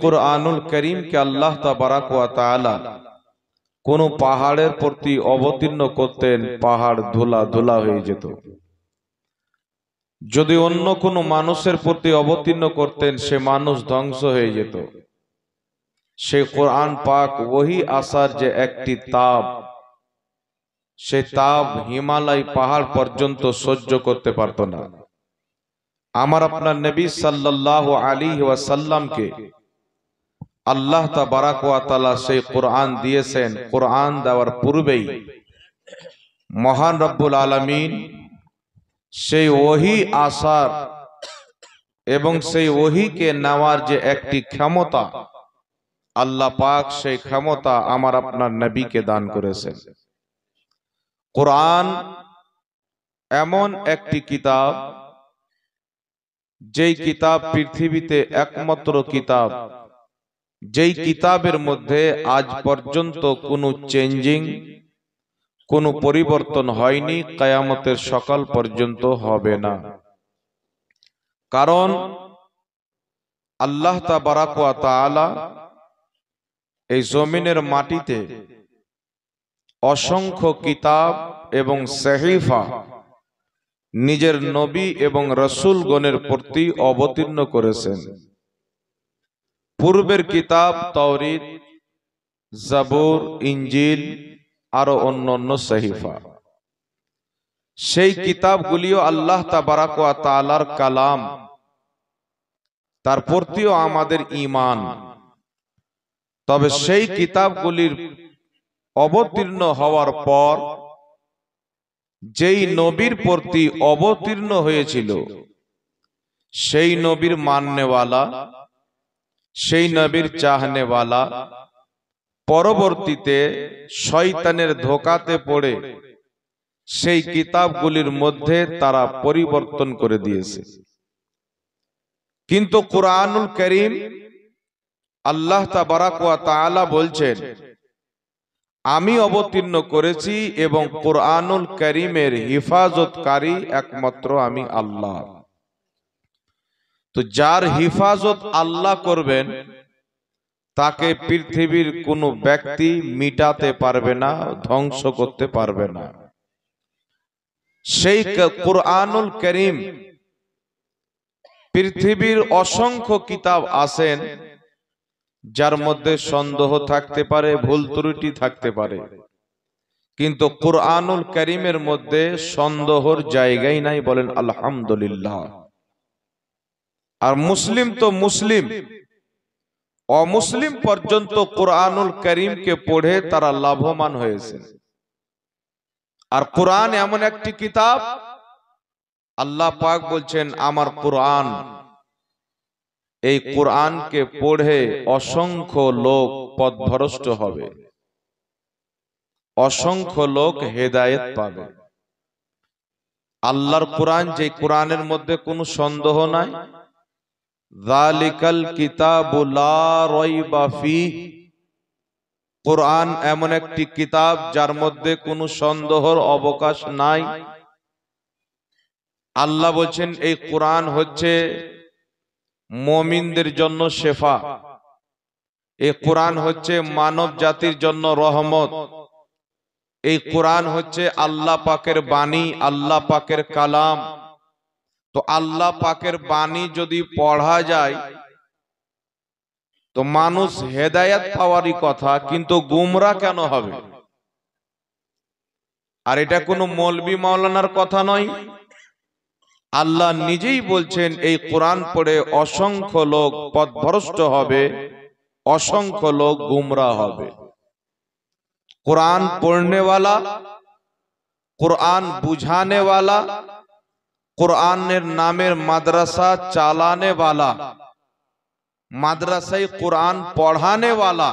কুরআনুল কারীমকে আল্লাহ তাবারাক ওয়া তাআলা কোন পাহাড়ের প্রতি অবতীর্ণ করতেন, পাহাড় ধুলা ধুলা হয়ে যেত। যদি অন্য কোনো মানুষের প্রতি অবতীর্ণ করতেন, সে মানুষ ধ্বংস হয়ে যেত। সে কোরআন পাক ওহী আসার যে একটি তাপ, সে তাপ হিমালয় পাহাড় পর্যন্ত সহ্য করতে পারত না। আমার আপনার নবী সাল্লাল্লাহু আলাইহি ওয়াসাল্লামকে আল্লাহ তাবারাক ওয়া তাআলা সেই কোরআন দিয়েছেন। কোরআন দেওয়ার পূর্বেই মহান রব্বুল আলামিন সেই ওহী আসার এবং সেই ওহীকে নেওয়ার যে একটি ক্ষমতা, আল্লাহ পাক সেই ক্ষমতা আমার আপনার নবীকে দান করেছেন। কোরআন এমন একটি কিতাব, যেই কিতাব পৃথিবীতে একমাত্র কিতাব, যেই কিতাবের মধ্যে আজ পর্যন্ত কোনো চেঞ্জিং, কোনো পরিবর্তন হয়নি, কিয়ামতের সকাল পর্যন্ত হবে না। কারণ আল্লাহ তাবারাক ওয়া তাআলা এই জমিনের মাটিতে অসংখ্য কিতাব এবং সহিফা নিজের নবী এবং রাসূলগণের প্রতি অবতীর্ণ করেছেন। পূর্বের কিতাব তাওরীত, জাবুর, ইনজিল আরো অন্যান্য সহিফা, সেই কিতাবগুলিও আল্লাহ তাবারাক ওয়া তাআলার কালাম, তার প্রতিও আমাদের ঈমান। তবে সেই কিতাবগুলির অবতীর্ণ হওয়ার পর যেই নবীর প্রতি অবতীর্ণ হয়েছিল, সেই নবীর মাননেওয়ালা, সেই নবীর চাহনেওয়ালা পরবর্তীতে শয়তানের ধোঁকাতে পড়ে সেই কিতাবগুলির মধ্যে তারা পরিবর্তন করে দিয়েছে। কিন্তু কুরআনুল কারীম আল্লাহ তাবারাক ওয়া তাআলা বলছেন, আমি অবতীর্ণ করেছি এবং কুরআনুল কারীমের হিফাজতকারী একমাত্র আমি আল্লাহ। তো যার হিফাজত আল্লাহ করবেন, তাকে পৃথিবীর কোনো ব্যক্তি মিটাতে পারবে না, ধ্বংস করতে পারবে না। সেই কুরআনুল কারীম, পৃথিবীর অসংখ্য কিতাব আছেন যার মধ্যে সন্দেহ থাকতে পারে, ভুল ত্রুটি থাকতে পারে, কিন্তু কুরআনুল কারীমের মধ্যে সন্দেহর জায়গাই নাই। বলেন আলহামদুলিল্লাহ। আর মুসলিম তো মুসলিম, অমুসলিম পর্যন্ত কুরআনুল কারীমকে পড়ে তারা লাভবান হয়েছে। আর কুরআন এমন একটি কিতাব, আল্লাহ পাক বলছেন আমার কুরআন, এই কুরআনকে পড়ে অসংখ্য লোক পথভ্রষ্ট হবে, অসংখ্য লোক হেদায়েত পাবে। আল্লাহর কুরআন, যে কুরআনের মধ্যে কোনো সন্দেহ নাই, যালিকাল কিতাবু লা রাইবা ফীহ, কুরআন এমন একটি কিতাব যার মধ্যে কোনো সন্দেহের অবকাশ নাই। আল্লাহ বলছেন এই কুরআন হচ্ছে মুমিনদের জন্য শেফা, এই কুরআন হচ্ছে মানব জাতির জন্য রহমত, এই কুরআন হচ্ছে আল্লাহ পাকের বাণী, আল্লাহ পাকের কালাম। তো আল্লাহ পাকের বাণী যদি পড়া যায় তো মানুষ হেদায়েত পাওয়ারই কথা, কিন্তু গুমরাহ কেন হবে? আর এটা কোনো মৌলবি মাওলানার কথা নয়, আল্লাহ নিজেই বলছেন এই কুরআন পড়ে অসংখ্য লোক পথভ্রষ্ট হবে, অসংখ্য লোক গুমরাহ হবে। कुरान पढ़ने वाला, कुरान बुझाने वाला, कुरानेर नामेर माद्रासा चालाने वाला, माद्रासाय कुरान पढ़ाने वाला,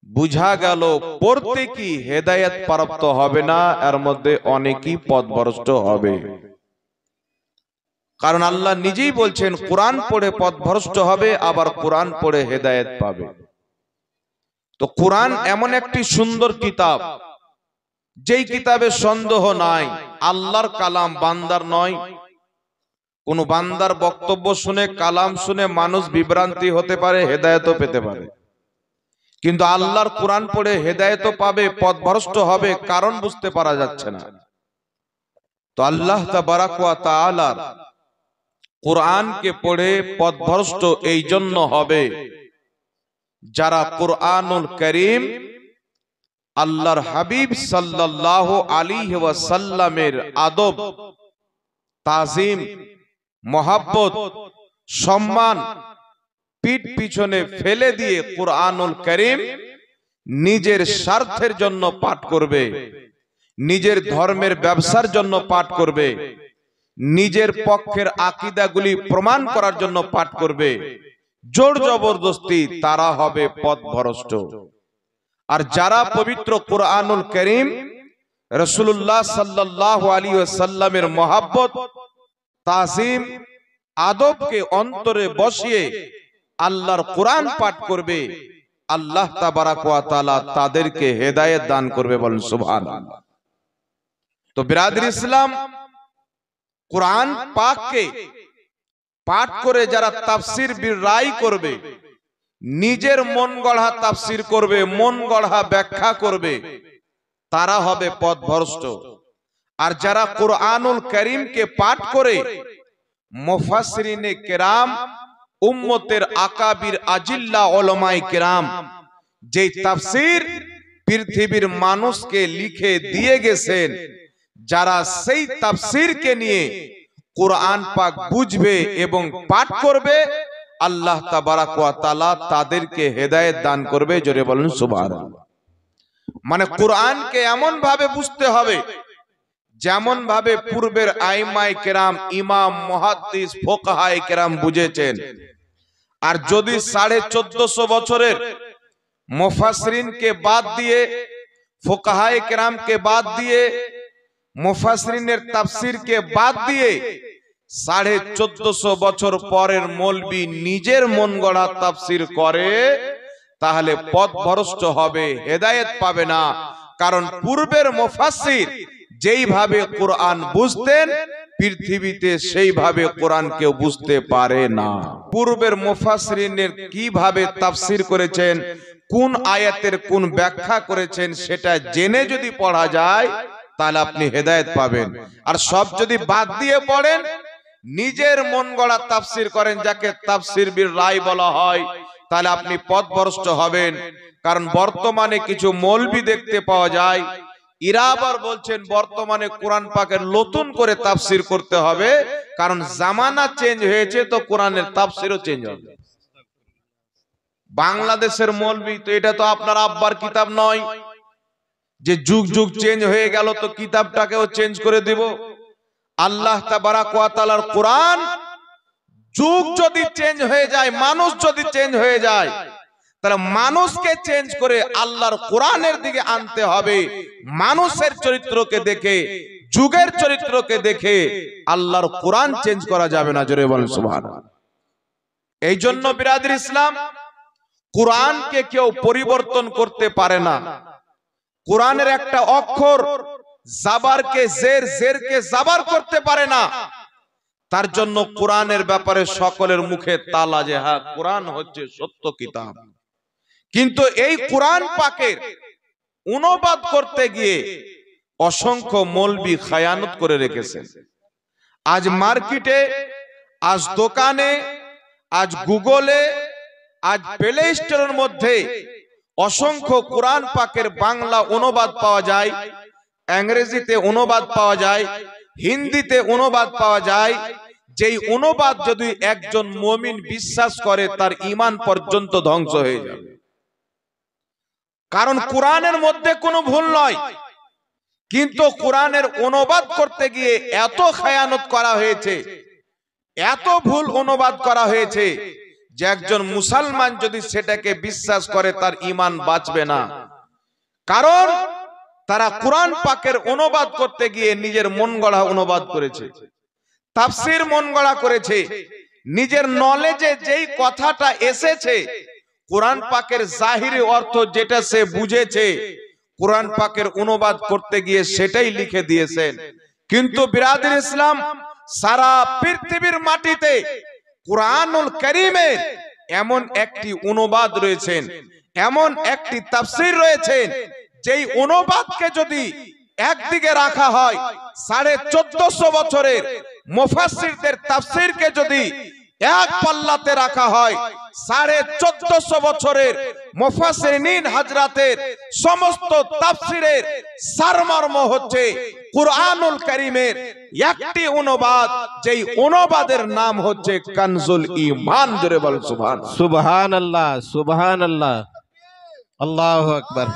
बुझा गेल पढ़ते की हेदायत प्राप्त होबे ना, एर मध्य अनेकेई पथभ्रष्ट होबे। कारण आल्लाह निजेई बोलছেন कुरान पढ़े पथभ्रष्ट होबे, आबार कुरान पढ़े हेदायत पाबे। तो कुरान एमन एकटी सुंदर किताब, जेई किताबे सन्देह नाई, आल्लाहर कालाम, बान्दार नय। কোন বান্দার বক্তব্য শুনে, কালাম শুনে মানুষ বিভ্রান্তি হতে পারে, হেদায়েতও পেতে পারে, কিন্তু আল্লাহর কোরআন পড়ে হেদায়েতও পাবে, পথভ্রষ্ট হবে, কারণ বুঝতে পারা যাচ্ছে না। তো আল্লাহ তাবারাক ওয়া তাআলার কোরআনকে পড়ে পথভ্রষ্ট এই জন্য হবে যারা কোরআনুল কারীম আল্লাহর হাবিব সাল্লাল্লাহু আলাইহি ওয়াসাল্লামের আদব, তাজিম, মহব্বত, সম্মান পিঠ পিছনে ফেলে দিয়ে কোরআনুল কারীম নিজের স্বার্থের জন্য পাঠ করবে, নিজের ধর্মের ব্যবসার জন্য পাঠ করবে, নিজের পক্ষের আকীদাগুলি প্রমাণ করার জন্য পাঠ করবে, জোর জবরদস্তি, তারা হবে পথভ্রষ্ট। আর যারা পবিত্র কোরআনুল কারীম রাসূলুল্লাহ সাল্লাল্লাহু আলাইহি ওয়াসাল্লামের মহব্বত, তাজিম, আদবকে অন্তরে বসিয়ে আল্লাহর কোরআন পাঠ করবে, আল্লাহ তাবারাক ওয়া তাআলা তাদেরকে হেদায়েত দান করবে, বলেন সুবহানাল্লাহ। তো বিরাদর ইসলাম, কোরআন পাককে পাঠ করে যারা তাফসীর রায় করবে, নিজের মন গড়া তাফসীর করবে, মন গড়া ব্যাখ্যা করবে, তারা হবে পথভ্রষ্ট। আর যারা কোরআনুল কারীমকে পাঠ করে মুফাসসিরিনে কেরাম, উম্মতের আকাবির আজিল্লা উলামায়ে কেরাম যেই তাফসীর পৃথিবীর মানুষকে লিখে দিয়ে গেছেন, যারা সেই তাফসীরকে নিয়ে কোরআন পাক বুঝবে এবং পাঠ করবে, আল্লাহ তাবারাক ওয়া তাআলা তাদেরকে হেদায়েত দান করবে, জোরে বলেন সুবহানাল্লাহ। মানে কোরআনকে এমন ভাবে বুঝতে হবে যেমন ভাবে পূর্বের আইমায়ে কেরাম, ইমাম, মুহাদ্দিস, ফুকাহায়ে কেরাম বুঝেছেন। আর যদি 1450 বছরের মুফাসসিরিনকে বাদ দিয়ে, ফুকাহায়ে কেরামকে বাদ দিয়ে, মুফাসসিরিনের তাফসীরকে বাদ দিয়ে 1450 বছর পরের মৌলবি নিজের মন গড়া তাফসীর করে, তাহলে পথভ্রষ্ট হবে, হেদায়েত পাবে না। কারণ পূর্বের মুফাসসির যেইভাবে কোরআন বুঝতেন, পৃথিবীতে সেইভাবে কোরআন কেউ বুঝতে পারে না। পূর্বের মুফাসসিরিনের কিভাবে তাফসীর করেছেন, কোন আয়াতের কোন ব্যাখ্যা করেছেন, সেটা জেনে যদি পড়া যায় তাহলে আপনি হেদায়েত পাবেন। আর সব যদি বাদ দিয়ে পড়েন, নিজের মন গড়া তাফসীর করেন, যাকে তাফসীর বির রায় বলা হয়, তাহলে আপনি পথভ্রষ্ট হবেন। কারণ বর্তমানে কিছু মৌলবি দেখতে পাওয়া যায়, এরা আবার বলছেন বর্তমানে কোরআন পাকের নতুন করে তাফসীর করতে হবে, কারণ জামানা চেঞ্জ হয়েছে, তো কোরআনের তাফসীরও চেঞ্জ হবে। বাংলাদেশের মৌলবি তো, এটা তো আপনার আব্বার কিতাব নয় যে যুগ যুগ চেঞ্জ হয়ে গেল তো কিতাবটাকেও চেঞ্জ করে দিব। আল্লাহ তাবারাক ওয়া তাআলার কোরআন যুগ যদি চেঞ্জ হয়ে যায়, মানুষ যদি চেঞ্জ হয়ে যায়, তাহলে মানুষকে চেঞ্জ করে আল্লাহর কোরআনের দিকে আনতে হবে। মানুষের চরিত্রকে দেখে, যুগের চরিত্রকে দেখে আল্লাহর কোরআন চেঞ্জ করা যাবে না, জোরে বলেন সুবহানাল্লাহ। এই জন্য বিরাদর ইসলাম, কোরআনকে কেউ পরিবর্তন করতে পারে না। কোরআনের একটা অক্ষর জাবারকে জের, জেরকে জাবার করতে পারে না। তার জন্য কোরআনের ব্যাপারে সকলের মুখে তালা যে হ্যাঁ কোরআন হচ্ছে সত্য কিতাব। কিন্তু এই কোরআন পাকের অনুবাদ করতে গিয়ে অসংখ্য মৌলবি খায়ানত করে রেখেছেন। আজ মার্কেটে, আজ দোকানে, আজ গুগলে, আজ প্লে স্টোরের মধ্যে অসংখ্য কোরআন পাকের বাংলা অনুবাদ পাওয়া যায়, ইংরেজিতে অনুবাদ পাওয়া যায়, হিন্দিতে অনুবাদ পাওয়া যায়। যেই অনুবাদ যদি একজন মুমিন বিশ্বাস করে, তার ঈমান পর্যন্ত ধ্বংস হয়ে যাবে। কারণ কোরআনের মধ্যে কোনো ভুল নয়, কিন্তু কোরআনের অনুবাদ করতে গিয়ে এত খায়ানত করা হয়েছে, এত ভুল অনুবাদ করা হয়েছে যে একজন মুসলমান যদি সেটাকে বিশ্বাস করে, তার ঈমান বাঁচবে না। কারণ তারা কোরআন পাকের অনুবাদ করতে গিয়ে নিজের মন গড়া অনুবাদ করেছে, তাফসীর মন গড়া করেছে। নিজের নলেজে যেই কথাটা এসেছে, কোরআন পাকের জাহিরি অর্থ যেটা সে বুঝেছে, কোরআন পাকের অনুবাদ করতে গিয়ে সেটাই লিখে দিয়েছেন। কিন্তু বিরাদর ইসলাম, সারা পৃথিবীর মাটিতে কুরআনুল কারীমের এমন একটি অনুবাদ রয়েছেন, এমন একটি তাফসীর রয়েছেন, যেই অনুবাদকে যদি একদিকে রাখা হয়, 1450 বছরের মুফাসসিরদের তাফসীরকে যদি এক পাল্লাতে রাখা হয়, 1450 বছরের মুফাসসিরিন হযরতের সমস্ত তাফসীরের সারমর্ম হচ্ছে কুরআনুল কারীমের একটি অনুবাদ, যেই অনুবাদের নাম হচ্ছে কানজুল ঈমান। জোরে বল সুবহানাল্লাহ। সুবহানাল্লাহ, সুবহানাল্লাহ, আল্লাহু আকবার।